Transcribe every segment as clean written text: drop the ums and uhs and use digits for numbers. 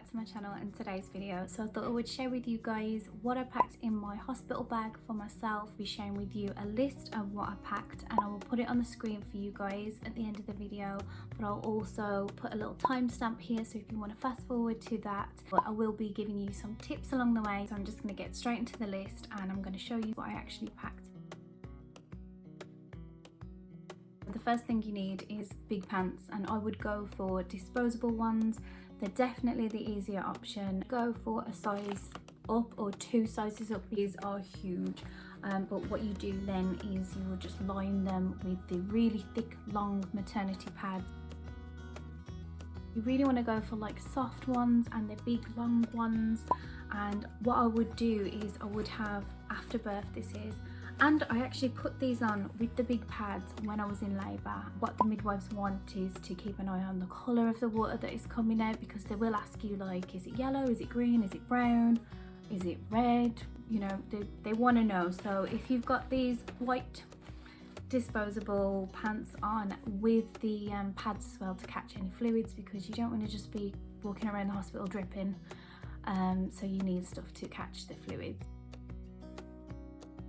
to my channel and today's video. So I thought I would share with you guys what I packed in my hospital bag for myself. I'll be sharing with you a list of what I packed and I will put it on the screen for you guys at the end of the video, but I'll also put a little timestamp here, so if you want to fast forward to that. But I will be giving you some tips along the way, so I'm just going to get straight into the list and I'm going to show you what I actually packed. The first thing you need is big pants, and I would go for disposable ones. They're definitely the easier option. Go for a size up or 2 sizes up. These are huge, but what you do then is you will just line them with the really thick long maternity pads. You really want to go for like soft ones and the big long ones. And what I would do is I would have after birth, this is, and I actually put these on with the big pads when I was in labour. What the midwives want is to keep an eye on the colour of the water that is coming out, because they will ask you like, is it yellow, is it green, is it brown, is it red? You know, they want to know. So if you've got these white disposable pants on with the pads as well to catch any fluids, because you don't want to just be walking around the hospital dripping, so you need stuff to catch the fluids.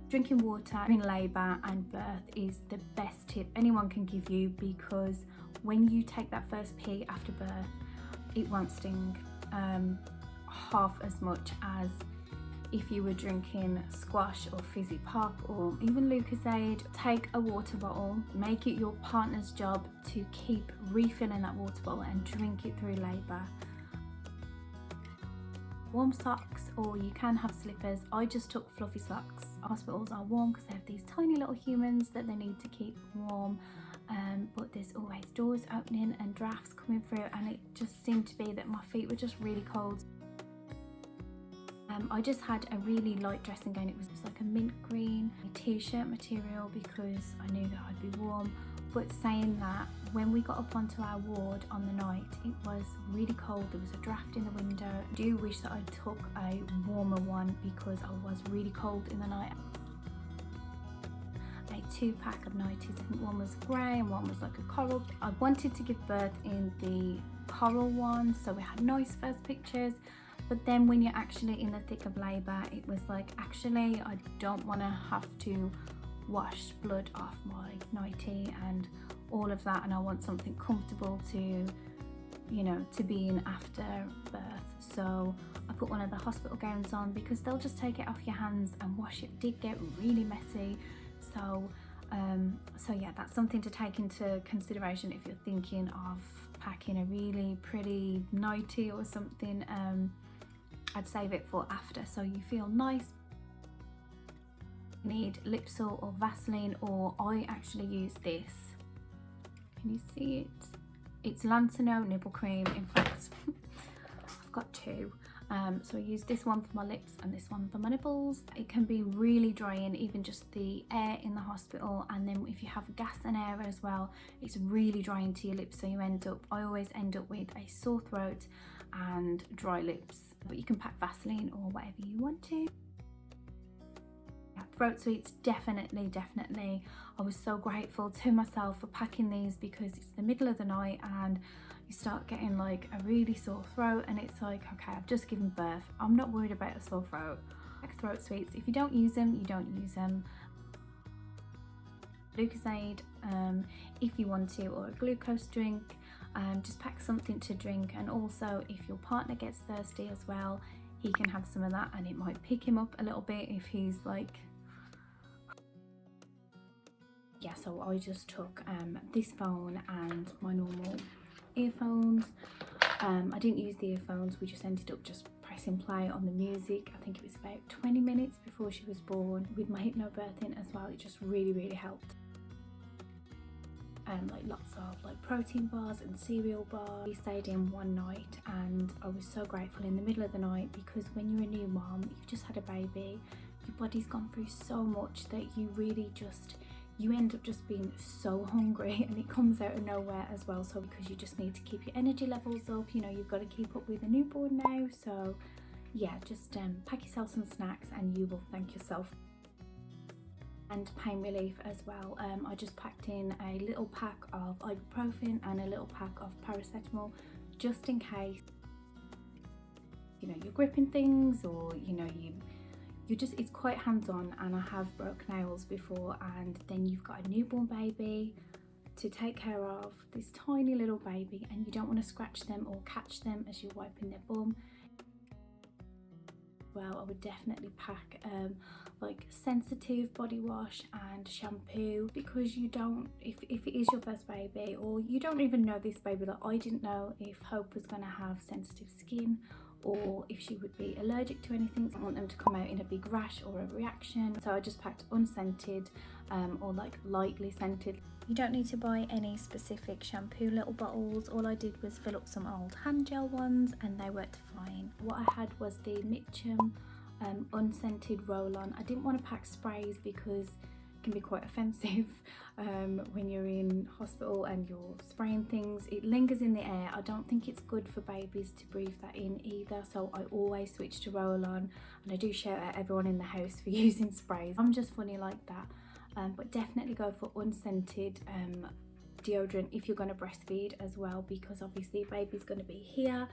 Drinking water in labour and birth is the best tip anyone can give you, because when you take that first pee after birth, it won't sting half as much as if you were drinking squash or fizzy pop or even Lucozade. Take a water bottle, make it your partner's job to keep refilling that water bottle and drink it through labour. Warm socks, or you can have slippers. I just took fluffy socks. Hospitals are warm because they have these tiny little humans that they need to keep warm, but there's always doors opening and drafts coming through, and it just seemed to be that my feet were just really cold. I just had a really light dressing gown. It was like a mint green t-shirt material because I knew that I'd be warm. But saying that, when we got up onto our ward on the night, it was really cold. There was a draft in the window. I do wish that I took a warmer one because I was really cold in the night. A 2-pack of nighties. I think one was grey and one was like a coral. I wanted to give birth in the coral one, so we had nice first pictures. But then when you're actually in the thick of labour, it was like, actually, I don't want to have to wash blood off my nightie and all of that, and I want something comfortable to, you know, to be in after birth. So I put one of the hospital gowns on because they'll just take it off your hands and wash it. It did get really messy, so yeah, that's something to take into consideration if you're thinking of packing a really pretty nightie or something. I'd save it for after, so you feel nice. You need Lipsil or Vaseline, or I actually use this. Can you see it? It's Lancino nipple cream. In fact, I've got 2. So I use this one for my lips and this one for my nipples. It can be really drying, even just the air in the hospital, and then if you have gas and air as well, it's really drying to your lips, so I always end up with a sore throat and dry lips. But you can pack Vaseline or whatever you want to. Throat sweets, definitely. I was so grateful to myself for packing these, because it's the middle of the night and you start getting like a really sore throat, and it's like, okay, I've just given birth, I'm not worried about a sore throat. Pack throat sweets. If you don't use them, you don't use them. Lucozade, if you want to, or a glucose drink. Just pack something to drink, and also if your partner gets thirsty as well, he can have some of that and it might pick him up a little bit if he's like, yeah. So I just took this phone and my normal earphones. I didn't use the earphones, we just ended up just pressing play on the music. I think it was about 20 minutes before she was born. With my hypnobirthing as well, it just really helped. Like lots of like protein bars and cereal bars. We stayed in one night and I was so grateful in the middle of the night, because when you're a new mom, you've just had a baby, your body's gone through so much that you end up just being so hungry, and it comes out of nowhere as well. So because you just need to keep your energy levels up, you know, you've got to keep up with a newborn now. So yeah, just pack yourself some snacks and you will thank yourself. And pain relief as well. I just packed in a little pack of ibuprofen and a little pack of paracetamol just in case. you know, you're gripping things, or you know, you just, it's quite hands-on. And I have broke nails before, and then you've got a newborn baby to take care of, this tiny little baby, and you don't want to scratch them or catch them as you're wiping their bum. Well, I would definitely pack like sensitive body wash and shampoo, because you don't, if it is your first baby, or you don't even know this baby, like I didn't know if Hope was going to have sensitive skin or if she would be allergic to anything. I don't want them to come out in a big rash or a reaction, so I just packed unscented or like lightly scented. You don't need to buy any specific shampoo little bottles. All I did was fill up some old hand gel ones, and they worked fine. What I had was the Mitchum unscented roll-on. I didn't want to pack sprays because it can be quite offensive when you're in hospital and you're spraying things. It lingers in the air. I don't think it's good for babies to breathe that in either, so I always switch to roll-on, and I do shout at everyone in the house for using sprays. I'm just funny like that. But definitely go for unscented deodorant if you're going to breastfeed as well, because obviously baby's going to be here,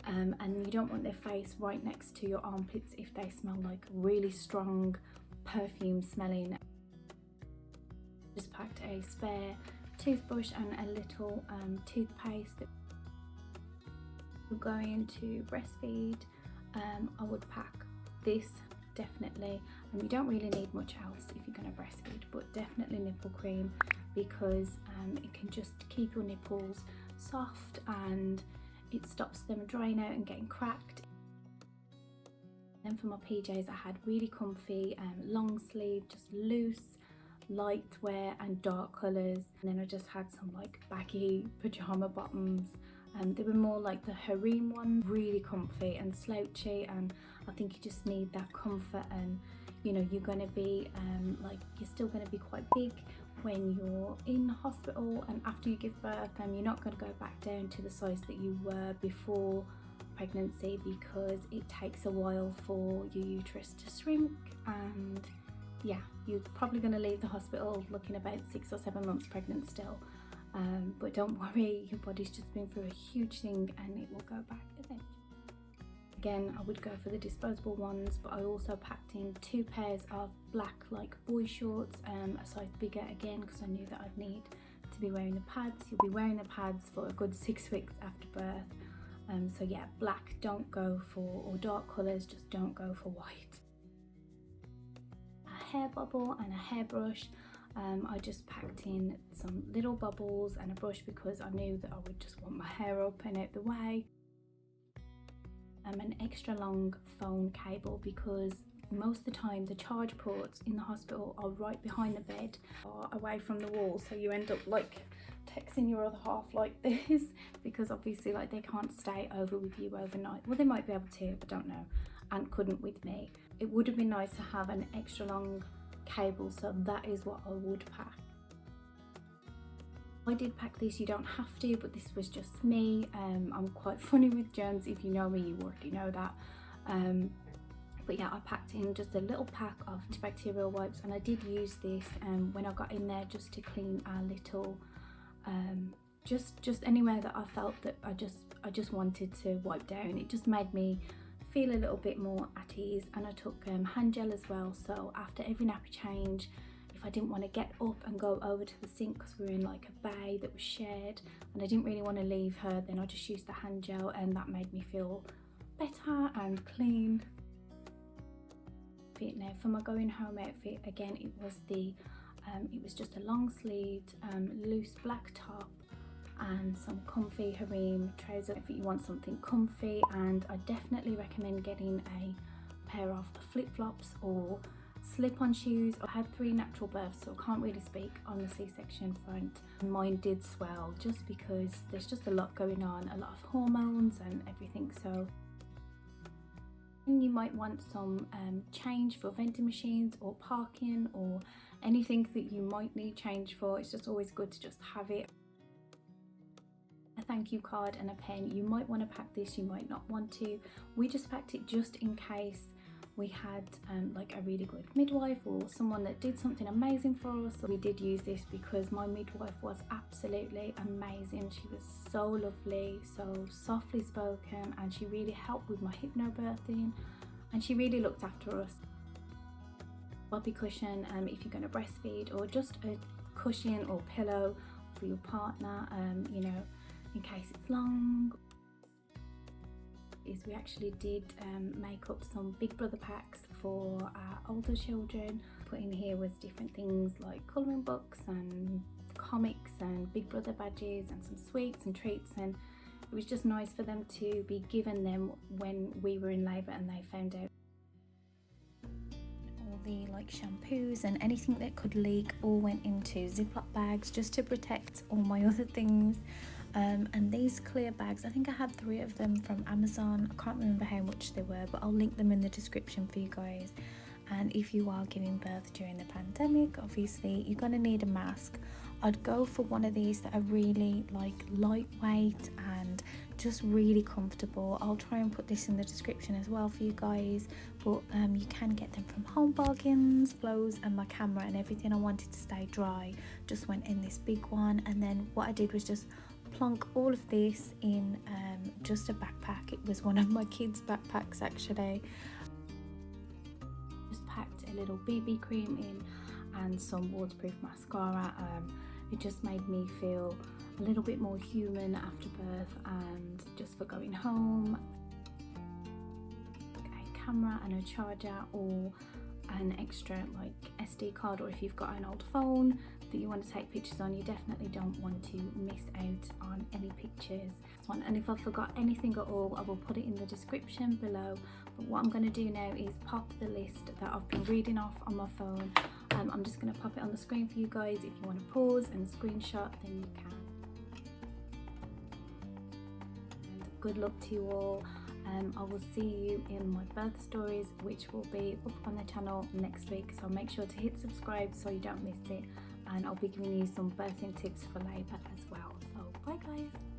and you don't want their face right next to your armpits if they smell like really strong perfume smelling. Just packed a spare toothbrush and a little toothpaste. We're going to breastfeed. I would pack this definitely, and you don't really need much else if you're going to breastfeed, but definitely nipple cream, because it can just keep your nipples soft and it stops them drying out and getting cracked. Then for my PJs, I had really comfy long sleeve, just loose light wear and dark colours, and then I just had some like baggy pyjama bottoms. They were more like the harem ones, really comfy and slouchy, and I think you just need that comfort. And you know, you're going to be like, you're still going to be quite big when you're in hospital, and after you give birth, you're not going to go back down to the size that you were before pregnancy, because it takes a while for your uterus to shrink. And yeah, you're probably going to leave the hospital looking about 6 or 7 months pregnant still. But don't worry, your body's just been through a huge thing, and it will go back eventually. Again, I would go for the disposable ones, but I also packed in 2 pairs of black like boy shorts, a size bigger again, because I knew that I'd need to be wearing the pads. You'll be wearing the pads for a good 6 weeks after birth. So yeah, black, don't go for, or dark colours, just don't go for white. A hair bubble and a hairbrush. I just packed in some little bubbles and a brush, because I knew that I would just want my hair up and out the way. An extra long phone cable, because most of the time the charge ports in the hospital are right behind the bed or away from the wall, so you end up like texting your other half like this, because obviously like they can't stay over with you overnight. Well, they might be able to, I don't know, and couldn't with me. It would have been nice to have an extra long cable, so that is what I would pack. I did pack this, you don't have to, but this was just me. I'm quite funny with germs. If you know me, you already know that. But yeah, I packed in just a little pack of antibacterial wipes, and I did use this when I got in there, just to clean our little just anywhere that I felt that I just wanted to wipe down. It just made me feel a little bit more at ease. And I took hand gel as well, so after every nappy change, if I didn't want to get up and go over to the sink, because we were in like a bay that was shared and I didn't really want to leave her, then I just used the hand gel, and that made me feel better and clean. Now for my going home outfit, again, it was just a long sleeved loose black top and some comfy harem trousers if you want something comfy. And I definitely recommend getting a pair of flip-flops or slip-on shoes. I had 3 natural births, so I can't really speak on the C-section front. Mine did swell just because there's just a lot going on, a lot of hormones and everything. So you might want some change for vending machines or parking or anything that you might need change for. It's just always good to just have it. A thank you card and a pen. You might want to pack this, you might not want to. We just packed it just in case we had like a really good midwife or someone that did something amazing for us. We did use this because my midwife was absolutely amazing. She was so lovely, so softly spoken, and she really helped with my hypnobirthing, and she really looked after us. Boppy cushion if you're going to breastfeed, or just a cushion or pillow for your partner, you know, in case it's long. Is we actually did make up some Big Brother packs for our older children. Put in here was different things like colouring books and comics and Big Brother badges and some sweets and treats, and it was just nice for them to be given them when we were in labour and they found out. All the like shampoos and anything that could leak all went into Ziploc bags just to protect all my other things. And these clear bags, I think I had 3 of them from Amazon. I can't remember how much they were, but I'll link them in the description for you guys. And if you are giving birth during the pandemic, obviously you're going to need a mask. I'd go for one of these that are really like lightweight and just really comfortable. I'll try and put this in the description as well for you guys, but you can get them from Home Bargains. Clothes and my camera and everything I wanted to stay dry just went in this big one, and then what I did was just plonk all of this in just a backpack. It was one of my kids' backpacks actually. Just packed a little BB cream in and some waterproof mascara. It just made me feel a little bit more human after birth, and just for going home. A camera and a charger, or an extra like SD card, or if you've got an old phone that you want to take pictures on, you definitely don't want to miss out on any pictures. And if I forgot anything at all, I will put it in the description below. But what I'm going to do now is pop the list that I've been reading off on my phone. I'm just going to pop it on the screen for you guys. If you want to pause and screenshot, then you can. And good luck to you all. I will see you in my birth stories, which will be up on the channel next week, so make sure to hit subscribe so you don't miss it, and I'll be giving you some birthing tips for labour as well. So bye guys.